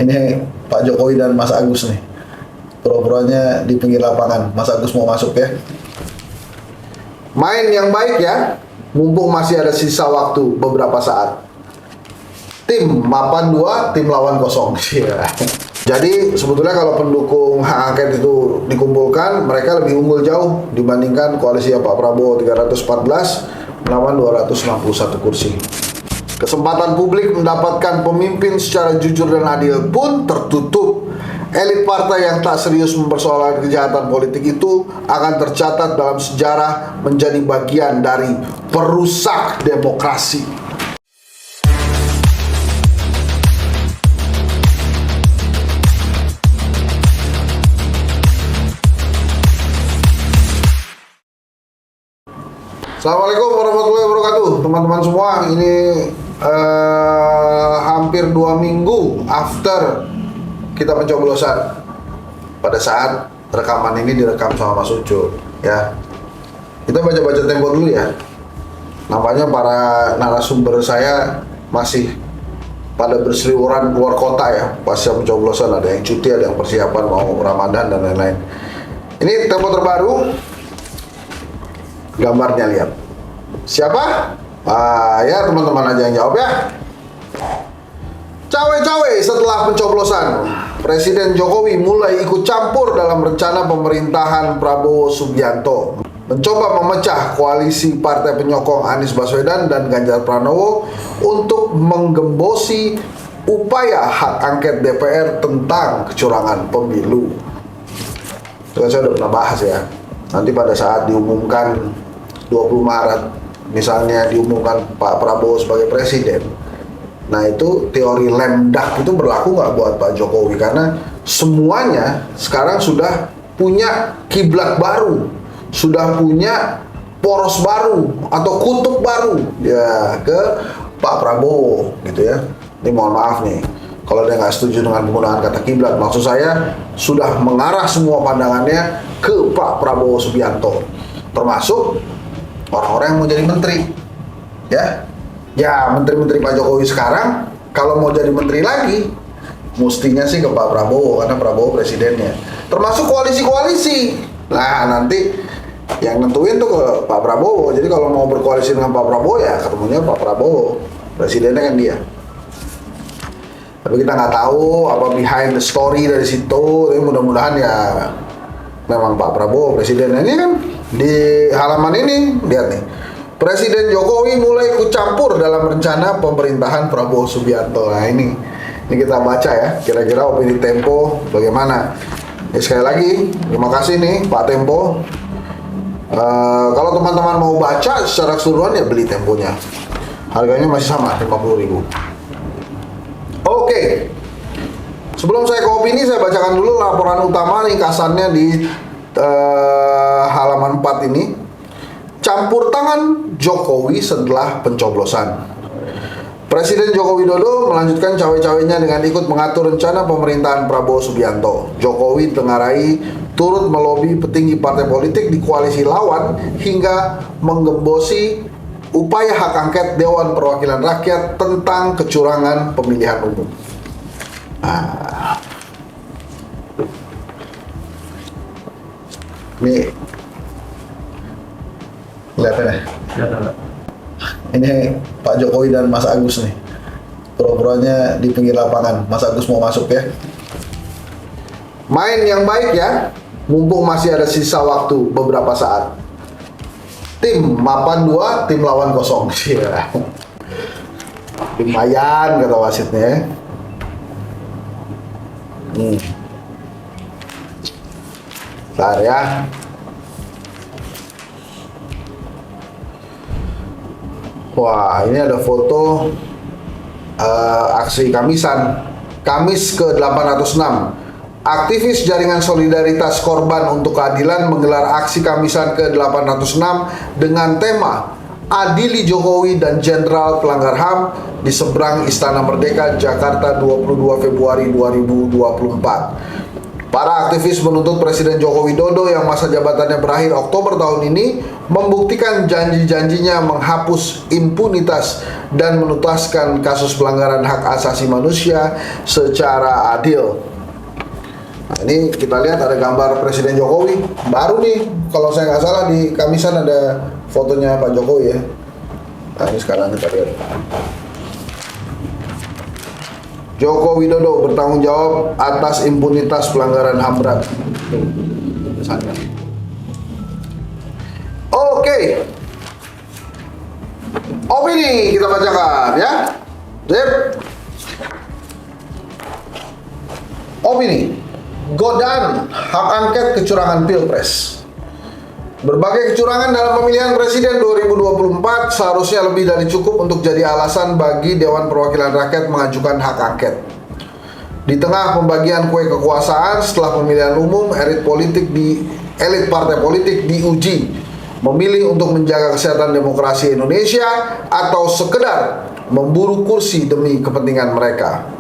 Ini Pak Jokowi dan Mas Agus nih. Pura-puranya di pinggir lapangan. Mas Agus mau masuk ya. Main yang baik ya. Mumpung masih ada sisa waktu beberapa saat. Tim mapan 2, tim lawan kosong. Iya. Jadi sebetulnya kalau pendukung hak angket itu dikumpulkan, mereka lebih unggul jauh dibandingkan koalisi Pak Prabowo 314 melawan 261 kursi. Kesempatan publik mendapatkan pemimpin secara jujur dan adil pun tertutup. Elit partai yang tak serius mempersoalkan kejahatan politik itu akan tercatat dalam sejarah menjadi bagian dari perusak demokrasi. Assalamualaikum warahmatullahi wabarakatuh, teman-teman semua. Ini hampir 2 minggu after kita pencoblosan. Pada saat rekaman ini direkam sama Mas Ucu, ya. Kita baca-baca Tempo dulu ya. Nampaknya para narasumber saya masih pada berseliweran keluar kota ya pasca pencoblosan. Ada yang cuti, ada yang persiapan mau Ramadan dan lain-lain. Ini Tempo terbaru. Gambarnya lihat. Siapa? Ya teman-teman aja yang jawab ya. Cawe-cawe setelah pencoblosan, Presiden Jokowi mulai ikut campur dalam rencana pemerintahan Prabowo Subianto, mencoba memecah koalisi partai penyokong Anies Baswedan dan Ganjar Pranowo untuk menggembosi upaya hak angket DPR tentang kecurangan pemilu. Itu kan saya udah pernah bahas ya. Nanti pada saat diumumkan 20 Maret, misalnya diumumkan Pak Prabowo sebagai presiden, nah itu teori lame duck itu berlaku nggak buat Pak Jokowi, karena semuanya sekarang sudah punya kiblat baru, sudah punya poros baru atau kutub baru ya ke Pak Prabowo gitu ya. Ini mohon maaf nih kalau dia nggak setuju dengan penggunaan kata kiblat, maksud saya sudah mengarah semua pandangannya ke Pak Prabowo Subianto, termasuk orang-orang yang mau jadi menteri ya menteri-menteri Pak Jokowi sekarang kalau mau jadi menteri lagi mestinya sih ke Pak Prabowo, karena Prabowo presidennya, termasuk koalisi-koalisi. Nah nanti yang nentuin tuh ke Pak Prabowo. Jadi kalau mau berkoalisi dengan Pak Prabowo ya ketemunya Pak Prabowo, presidennya kan dia. Tapi kita nggak tahu apa behind the story dari situ. Tapi mudah-mudahan ya memang Pak Prabowo presidennya. Ini kan di halaman ini lihat nih, Presiden Jokowi mulai ikut campur dalam rencana pemerintahan Prabowo Subianto. Nah ini kita baca ya, kira-kira opini Tempo bagaimana. Ya, sekali lagi terima kasih nih Pak Tempo. Kalau teman-teman mau baca secara keseluruhan ya beli Temponya, harganya masih sama 50.000. Oke. Sebelum saya ke opini, saya bacakan dulu laporan utama ringkasannya di halaman 4 ini. Campur tangan Jokowi setelah pencoblosan. Presiden Joko Widodo melanjutkan cawe-cawenya dengan ikut mengatur rencana pemerintahan Prabowo Subianto. Jokowi tengarai turut melobi petinggi partai politik di koalisi lawan hingga menggembosi upaya hak angket Dewan Perwakilan Rakyat tentang kecurangan pemilihan umum. Ini kelihatan ya? Ini Pak Jokowi dan Mas Agus nih. Pura-puranya di pinggir lapangan. Mas Agus mau masuk ya. Main yang baik ya. Mumpung masih ada sisa waktu beberapa saat. Tim mapan 2, tim lawan kosong. Iya. Lumayan kata wasitnya ya. Bentar ya. Wah, ini ada foto aksi Kamisan, Kamis ke-806. Aktivis jaringan solidaritas korban untuk keadilan menggelar aksi Kamisan ke-806 dengan tema Adili Jokowi dan Jenderal Pelanggar HAM di seberang Istana Merdeka, Jakarta 22 Februari 2024. Para aktivis menuntut Presiden Joko Widodo yang masa jabatannya berakhir Oktober tahun ini membuktikan janji-janjinya menghapus impunitas dan menuntaskan kasus pelanggaran hak asasi manusia secara adil. Nah, ini kita lihat ada gambar Presiden Jokowi baru nih, kalau saya nggak salah di Kamisan ada fotonya Pak Jokowi ya. Nah, ini sekarang kita lihat. Joko Widodo bertanggung jawab atas impunitas pelanggaran HAM berat. Oke. Opini kita bacakan ya. Sip. Opini. Godaan hak angket kecurangan Pilpres. Berbagai kecurangan dalam pemilihan presiden 2024 seharusnya lebih dari cukup untuk jadi alasan bagi Dewan Perwakilan Rakyat mengajukan hak angket. Di tengah pembagian kue kekuasaan setelah pemilihan umum, elit partai politik diuji memilih untuk menjaga kesehatan demokrasi Indonesia atau sekedar memburu kursi demi kepentingan mereka.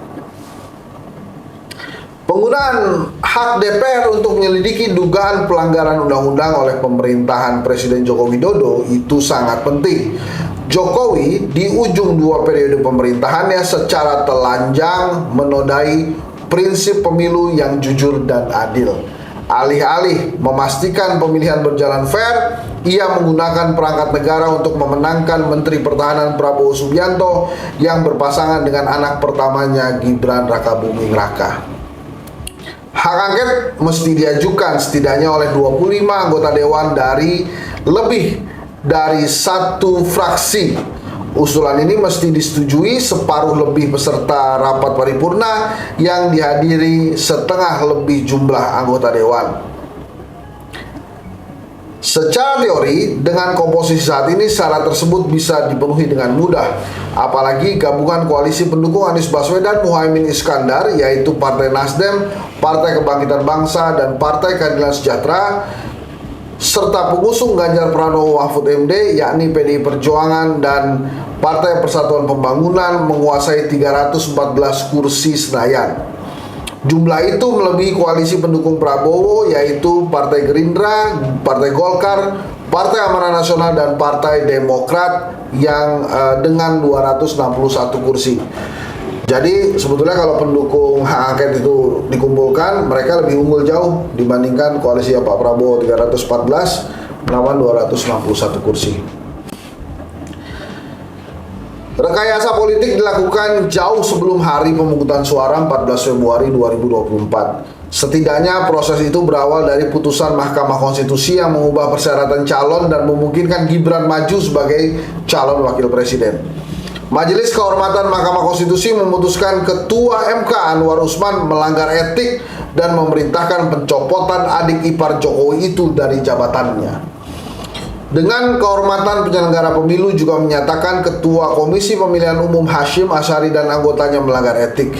Penggunaan hak DPR untuk menyelidiki dugaan pelanggaran undang-undang oleh pemerintahan Presiden Joko Widodo itu sangat penting. Jokowi di ujung 2 periode pemerintahannya secara telanjang menodai prinsip pemilu yang jujur dan adil. Alih-alih memastikan pemilihan berjalan fair, ia menggunakan perangkat negara untuk memenangkan Menteri Pertahanan Prabowo Subianto yang berpasangan dengan anak pertamanya Gibran Rakabuming Raka. Hak angket mesti diajukan setidaknya oleh 25 anggota dewan dari lebih dari 1 fraksi. Usulan ini mesti disetujui separuh lebih peserta rapat paripurna yang dihadiri setengah lebih jumlah anggota dewan. Secara teori, dengan komposisi saat ini syarat tersebut bisa dipenuhi dengan mudah. Apalagi gabungan koalisi pendukung Anies Baswedan Muhaimin Iskandar, yaitu Partai Nasdem, Partai Kebangkitan Bangsa, dan Partai Keadilan Sejahtera, serta pengusung Ganjar Pranowo Mahfud MD, yakni PDI Perjuangan dan Partai Persatuan Pembangunan menguasai 314 kursi Senayan. Jumlah itu melebihi koalisi pendukung Prabowo, yaitu Partai Gerindra, Partai Golkar, Partai Amanat Nasional, dan Partai Demokrat yang dengan 261 kursi. Jadi sebetulnya kalau pendukung hak angket itu dikumpulkan, mereka lebih unggul jauh dibandingkan koalisi Pak Prabowo 314 melawan 261 kursi. Rekayasa politik dilakukan jauh sebelum hari pemungutan suara 14 Februari 2024. Setidaknya proses itu berawal dari putusan Mahkamah Konstitusi yang mengubah persyaratan calon dan memungkinkan Gibran maju sebagai calon wakil presiden. Majelis Kehormatan Mahkamah Konstitusi memutuskan Ketua MK Anwar Usman melanggar etik dan memerintahkan pencopotan adik ipar Jokowi itu dari jabatannya. Dengan kehormatan penyelenggara pemilu juga menyatakan Ketua Komisi Pemilihan Umum Hashim Asyari dan anggotanya melanggar etik.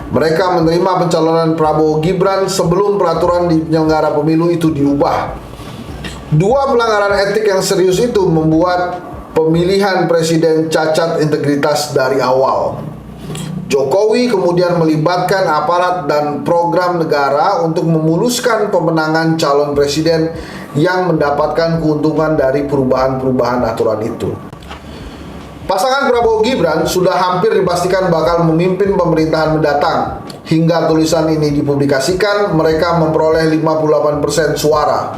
Mereka menerima pencalonan Prabowo Gibran sebelum peraturan di penyelenggara pemilu itu diubah. 2 pelanggaran etik yang serius itu membuat pemilihan presiden cacat integritas dari awal. Jokowi kemudian melibatkan aparat dan program negara untuk memuluskan pemenangan calon presiden yang mendapatkan keuntungan dari perubahan-perubahan aturan itu. Pasangan Prabowo Gibran sudah hampir dipastikan bakal memimpin pemerintahan mendatang. Hingga tulisan ini dipublikasikan, mereka memperoleh 58% suara.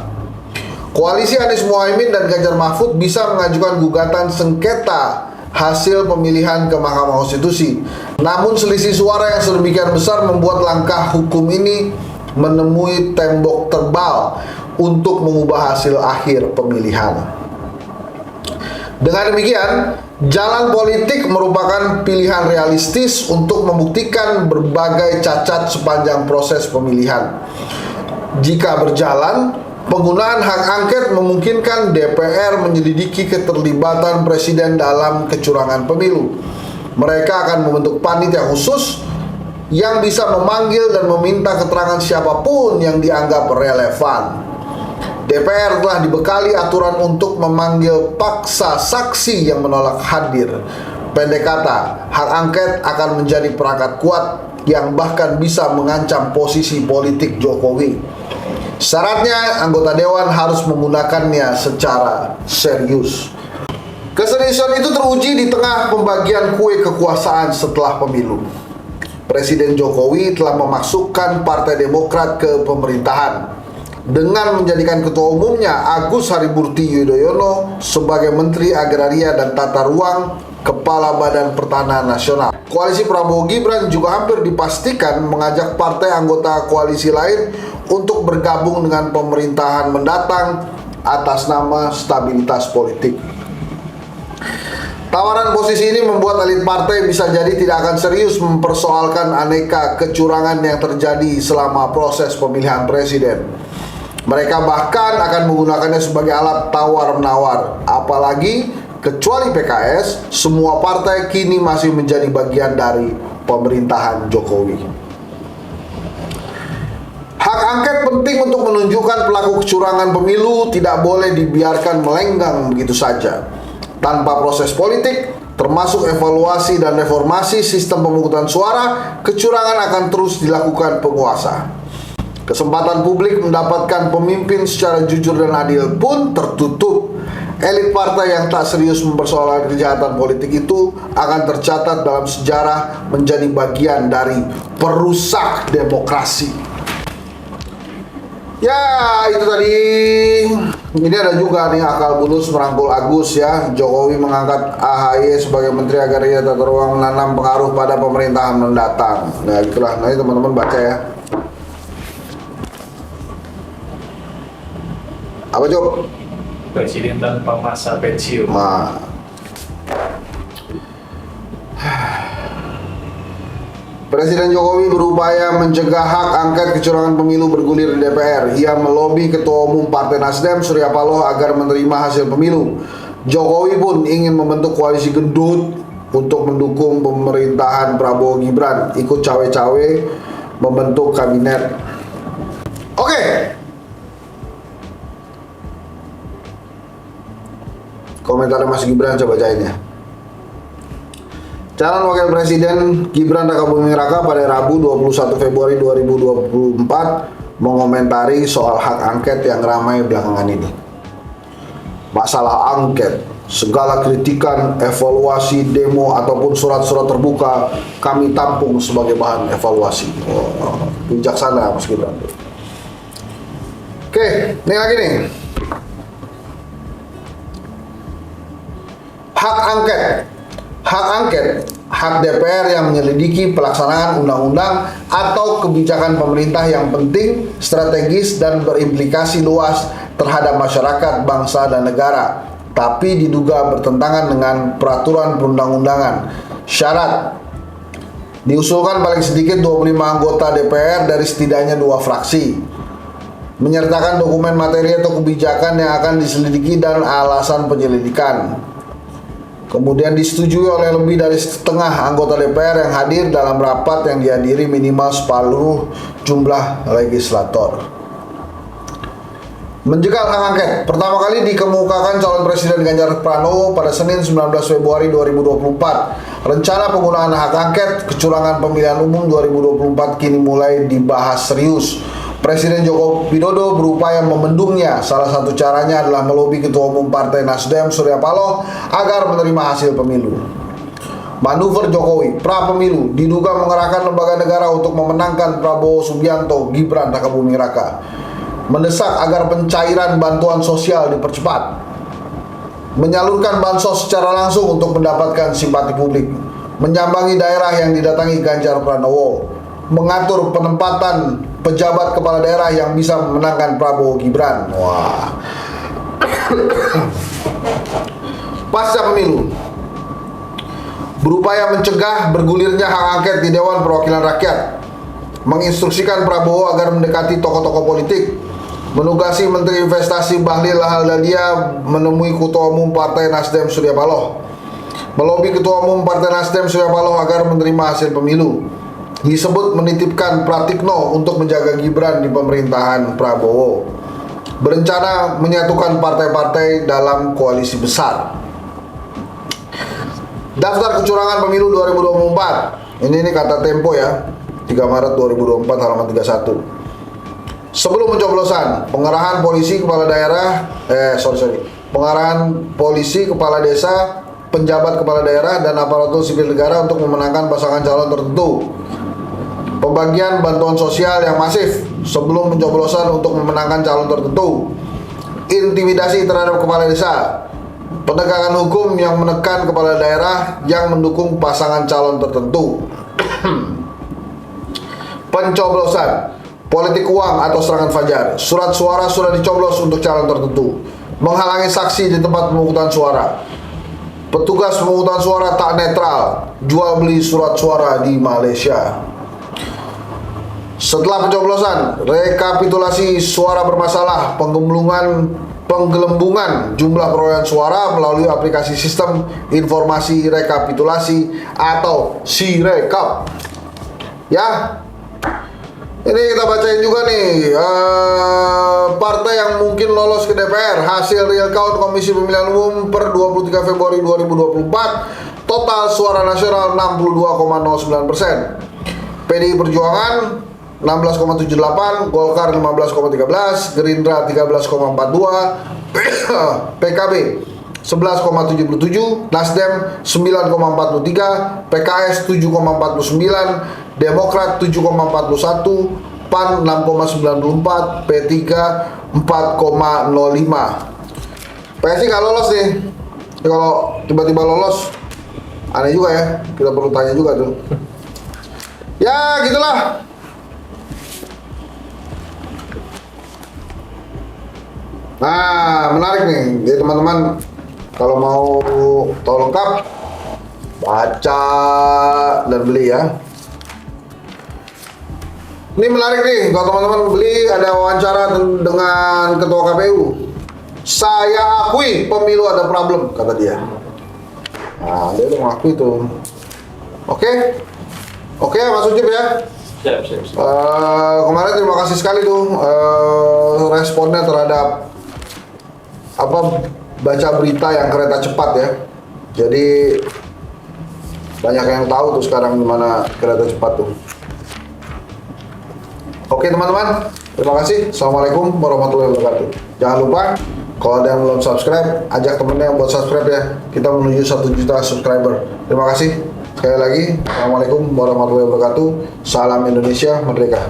Koalisi Anies Muhaimin dan Ganjar Mahfud bisa mengajukan gugatan sengketa hasil pemilihan ke Mahkamah Konstitusi. Namun selisih suara yang sedemikian besar membuat langkah hukum ini menemui tembok tebal untuk mengubah hasil akhir pemilihan. Dengan demikian, jalan politik merupakan pilihan realistis untuk membuktikan berbagai cacat sepanjang proses pemilihan. Jika berjalan, penggunaan hak angket memungkinkan DPR menyelidiki keterlibatan presiden dalam kecurangan pemilu. Mereka akan membentuk panitia khusus yang bisa memanggil dan meminta keterangan siapapun yang dianggap relevan. DPR telah dibekali aturan untuk memanggil paksa saksi yang menolak hadir. Pendek kata, hak angket akan menjadi perangkat kuat yang bahkan bisa mengancam posisi politik Jokowi. Syaratnya anggota dewan harus menggunakannya secara serius. Keseriusan itu teruji di tengah pembagian kue kekuasaan setelah pemilu. Presiden Jokowi telah memasukkan Partai Demokrat ke pemerintahan dengan menjadikan ketua umumnya Agus Harimurti Yudhoyono sebagai Menteri Agraria dan Tata Ruang, Kepala Badan Pertanahan Nasional. Koalisi Prabowo Gibran juga hampir dipastikan mengajak partai anggota koalisi lain untuk bergabung dengan pemerintahan mendatang atas nama stabilitas politik. Tawaran posisi ini membuat elit partai bisa jadi tidak akan serius mempersoalkan aneka kecurangan yang terjadi selama proses pemilihan presiden. Mereka bahkan akan menggunakannya sebagai alat tawar-menawar. Apalagi kecuali PKS, semua partai kini masih menjadi bagian dari pemerintahan Jokowi. Hak angket penting untuk menunjukkan pelaku kecurangan pemilu tidak boleh dibiarkan melenggang begitu saja. Tanpa proses politik, termasuk evaluasi dan reformasi sistem pemungutan suara, kecurangan akan terus dilakukan penguasa. Kesempatan publik mendapatkan pemimpin secara jujur dan adil pun tertutup. Elit partai yang tak serius mempersoalkan kejahatan politik itu akan tercatat dalam sejarah menjadi bagian dari perusak demokrasi. Ya, itu tadi. Ini ada juga nih akal bulus merangkul Agus ya. Jokowi mengangkat AHY sebagai Menteri Agraria Tata Ruang menanam pengaruh pada pemerintahan mendatang. Nah, itulah. Nanti teman-teman baca ya. Apa, Jok? Presiden tanpa masa pensiun. Presiden Jokowi berupaya mencegah hak angket kecurangan pemilu bergulir di DPR. Ia melobi Ketua Umum Partai Nasdem Surya Paloh agar menerima hasil pemilu. Jokowi pun ingin membentuk koalisi gendut untuk mendukung pemerintahan Prabowo Gibran, ikut cawe-cawe membentuk kabinet. Oke. Komentar Mas Gibran coba bacain ya. Calon Wakil Presiden Gibran Rakabuming Raka pada Rabu 21 Februari 2024 mengomentari soal hak angket yang ramai belakangan ini. Masalah angket, segala kritikan, evaluasi, demo ataupun surat-surat terbuka kami tampung sebagai bahan evaluasi. Bijaksana Mas Gibran. Oke, ini lagi nih. Hak angket, hak DPR yang menyelidiki pelaksanaan undang-undang atau kebijakan pemerintah yang penting, strategis, dan berimplikasi luas terhadap masyarakat, bangsa, dan negara, tapi diduga bertentangan dengan peraturan perundang-undangan. Syarat diusulkan paling sedikit 25 anggota DPR dari setidaknya 2 fraksi, menyertakan dokumen materi atau kebijakan yang akan diselidiki dan alasan penyelidikan. Kemudian disetujui oleh lebih dari setengah anggota DPR yang hadir dalam rapat yang dihadiri minimal separuh jumlah legislator. Menjegal hak angket pertama kali dikemukakan calon Presiden Ganjar Pranowo pada Senin 19 Februari 2024. Rencana penggunaan hak angket kecurangan pemilihan umum 2024 kini mulai dibahas serius. Presiden Joko Widodo berupaya membendungnya. Salah satu caranya adalah melobi Ketua Umum Partai Nasdem Surya Paloh agar menerima hasil pemilu. Manuver Jokowi pra-pemilu diduga mengerahkan lembaga negara untuk memenangkan Prabowo Subianto Gibran Rakabuming Raka. Mendesak agar pencairan bantuan sosial dipercepat. Menyalurkan bansos secara langsung untuk mendapatkan simpati publik. Menyambangi daerah yang didatangi Ganjar Pranowo. Mengatur penempatan pejabat kepala daerah yang bisa memenangkan Prabowo Gibran. Wah. Pasca pemilu, berupaya mencegah bergulirnya hak angket di Dewan Perwakilan Rakyat, menginstruksikan Prabowo agar mendekati tokoh-tokoh politik, menugasi Menteri Investasi Bahlil Lahadalia menemui Ketua Umum Partai Nasdem Surya Paloh, melobi Ketua Umum Partai Nasdem Surya Paloh agar menerima hasil pemilu. Disebut menitipkan Pratikno untuk menjaga Gibran di pemerintahan Prabowo. Berencana menyatukan partai-partai dalam koalisi besar. Daftar kecurangan pemilu 2024. Ini kata Tempo ya. 3 Maret 2024 halaman 31. Sebelum pencoblosan, pengarahan polisi kepala daerah, pengarahan polisi kepala desa, penjabat kepala daerah dan aparatur sipil negara untuk memenangkan pasangan calon tertentu. Pembagian bantuan sosial yang masif sebelum pencoblosan untuk memenangkan calon tertentu. Intimidasi terhadap kepala desa. Penegakan hukum yang menekan kepala daerah yang mendukung pasangan calon tertentu. Pencoblosan, politik uang atau serangan fajar. Surat suara sudah dicoblos untuk calon tertentu. Menghalangi saksi di tempat pemungutan suara. Petugas pemungutan suara tak netral. Jual beli surat suara di Malaysia. Setelah pencoblosan, rekapitulasi suara bermasalah, penggelembungan jumlah perolehan suara melalui aplikasi sistem informasi rekapitulasi atau Sirekap. Ya, ini kita bacain juga nih partai yang mungkin lolos ke DPR. Hasil real count Komisi Pemilihan Umum per 23 Februari 2024, total suara nasional 62,09%. PDI Perjuangan 16,78, Golkar 15,13, Gerindra 13,42, PKB 11,77, Nasdem 9,43, PKS 7,49, Demokrat 7,41, PAN 6,94, P3 4,05. PSI nggak lolos nih. Kalau tiba-tiba lolos, aneh juga ya. Kita perlu tanya juga tuh. Ya gitulah. Nah, menarik nih. Jadi teman-teman kalau mau tahu lengkap, baca dan beli ya. Ini menarik nih, kalau teman-teman beli ada wawancara dengan Ketua KPU. Saya akui pemilu ada problem, kata dia. Nah, dia udah mengakui tuh. Oke, Mas Ujib ya. Siap. Kemarin terima kasih sekali tuh responnya terhadap baca berita yang kereta cepat ya. Jadi banyak yang tahu tuh sekarang gimana kereta cepat tuh. Oke teman-teman, terima kasih. Assalamualaikum warahmatullahi wabarakatuh. Jangan lupa kalau ada yang belum subscribe, ajak temennya buat subscribe ya. Kita menuju 1 juta subscriber. Terima kasih sekali lagi. Assalamualaikum warahmatullahi wabarakatuh. Salam Indonesia Merdeka.